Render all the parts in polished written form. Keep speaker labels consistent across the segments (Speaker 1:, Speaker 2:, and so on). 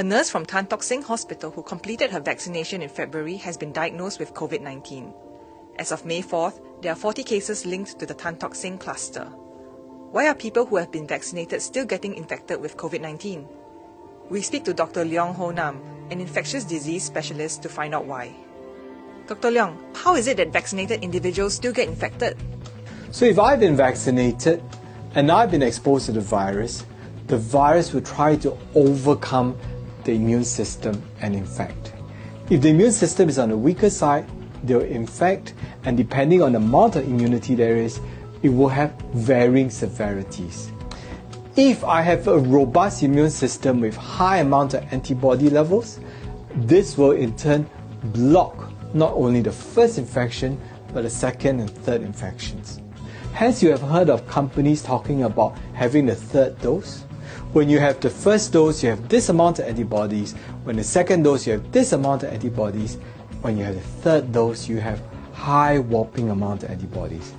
Speaker 1: A nurse from Tan Tock Seng Hospital who completed her vaccination in February has been diagnosed with COVID-19. As of May 4th, there are 40 cases linked to the Tan Tock Seng cluster. Why are people who have been vaccinated still getting infected with COVID-19? We speak to Dr. Loong Ho Nam, an infectious disease specialist, to find out why. Dr. Loong, how is it that vaccinated individuals still get infected?
Speaker 2: So if I've been vaccinated and I've been exposed to the virus will try to overcome the immune system and infect. If the immune system is on the weaker side, they'll infect, and depending on the amount of immunity there is, it will have varying severities. If I have a robust immune system with high amount of antibody levels, this will in turn block not only the first infection, but the second and third infections. Hence, you have heard of companies talking about having the third dose. When you have the first dose, you have this amount of antibodies. When the second dose, you have this amount of antibodies. When you have the third dose, you have high whopping amount of antibodies.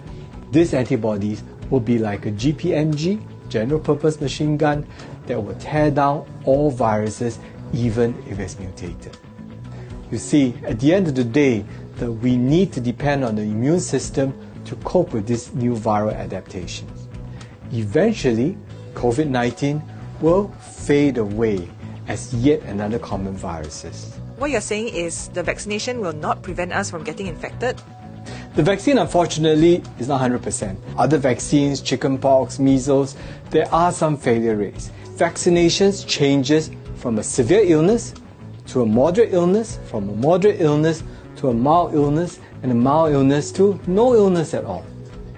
Speaker 2: These antibodies will be like a GPMG, general purpose machine gun, that will tear down all viruses, even if it's mutated. You see, at the end of the day, that we need to depend on the immune system to cope with these new viral adaptations. Eventually, COVID-19 will fade away as yet another common virus.
Speaker 1: What you're saying is the vaccination will not prevent us from getting infected?
Speaker 2: The vaccine, unfortunately, is not 100%. Other vaccines, chickenpox, measles, there are some failure rates. Vaccinations changes from a severe illness to a moderate illness, from a moderate illness to a mild illness, and a mild illness to no illness at all.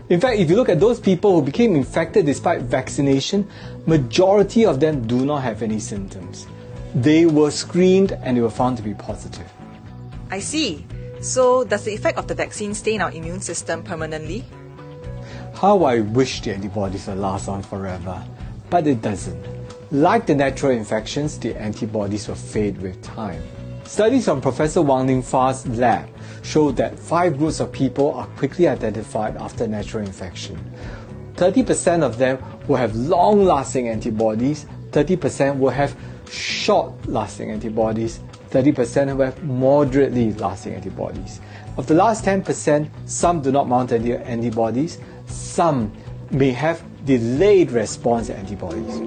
Speaker 2: In fact, if you look at those people who became infected despite vaccination, majority of them do not have any symptoms. They were screened and they were found to be positive.
Speaker 1: I see. So, does the effect of the vaccine stay in our immune system permanently?
Speaker 2: How I wish the antibodies would last on forever, but it doesn't. Like the natural infections, the antibodies will fade with time. Studies from Professor Wang Lingfa's lab show that 5 groups of people are quickly identified after natural infection. 30% of them will have long-lasting antibodies, 30% will have short-lasting antibodies, 30% will have moderately lasting antibodies. Of the last 10%, some do not mount any antibodies, some may have delayed response antibodies.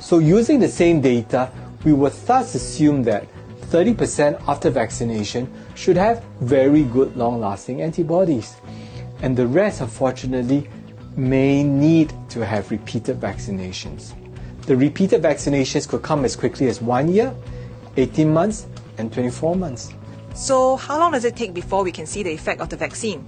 Speaker 2: So using the same data, we would thus assume that 30% after vaccination should have very good long-lasting antibodies. And the rest, unfortunately, may need to have repeated vaccinations. The repeated vaccinations could come as quickly as 1 year, 18 months, and 24 months.
Speaker 1: So, how long does it take before we can see the effect of the vaccine?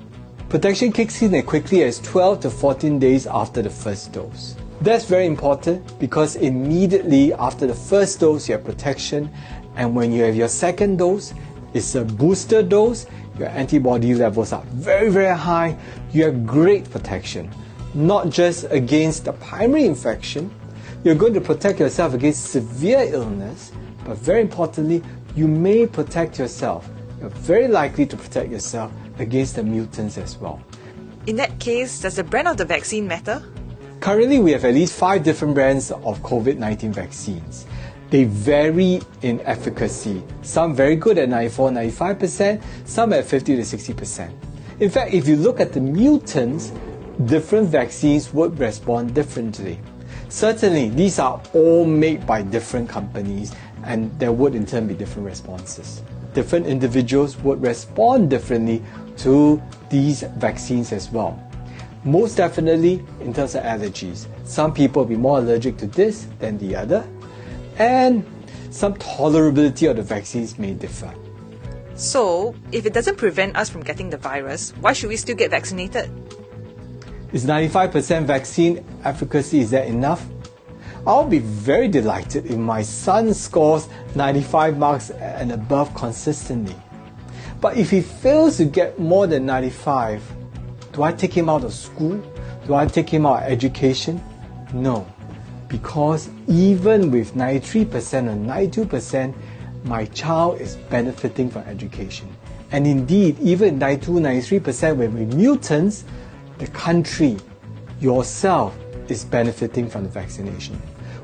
Speaker 2: Protection kicks in as quickly as 12 to 14 days after the first dose. That's very important because immediately after the first dose, you have protection, and when you have your second dose, it's a booster dose, your antibody levels are very, very high, you have great protection. Not just against the primary infection, you're going to protect yourself against severe illness, but very importantly, you may protect yourself. You're very likely to protect yourself against the mutants as well.
Speaker 1: In that case, does the brand of the vaccine matter?
Speaker 2: Currently, we have at least 5 different brands of COVID-19 vaccines. They vary in efficacy. Some very good at 94-95%, some at 50 to 60%. In fact, if you look at the mutants, different vaccines would respond differently. Certainly, these are all made by different companies, and there would in turn be different responses. Different individuals would respond differently to these vaccines as well. Most definitely in terms of allergies. Some people will be more allergic to this than the other, and some tolerability of the vaccines may differ.
Speaker 1: So, if it doesn't prevent us from getting the virus, why should we still get vaccinated?
Speaker 2: Is 95% vaccine efficacy, is that enough? I'll be very delighted if my son scores 95 marks and above consistently. But if he fails to get more than 95, do I take him out of school? Do I take him out of education? No. Because even with 93% or 92%, my child is benefiting from education. And indeed, even 92-93% with mutants, the country, yourself, is benefiting from the vaccination.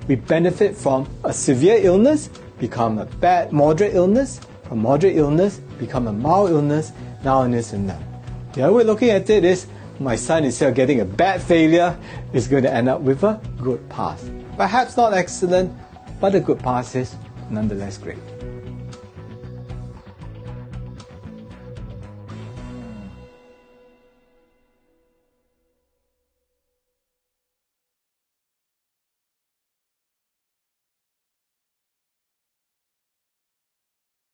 Speaker 2: We benefit from a severe illness, become a bad, moderate illness, from moderate illness, become a mild illness, now and this and that. The other way of looking at it is, my son, instead of getting a bad failure, is going to end up with a good pass. Perhaps not excellent, but a good pass is nonetheless great.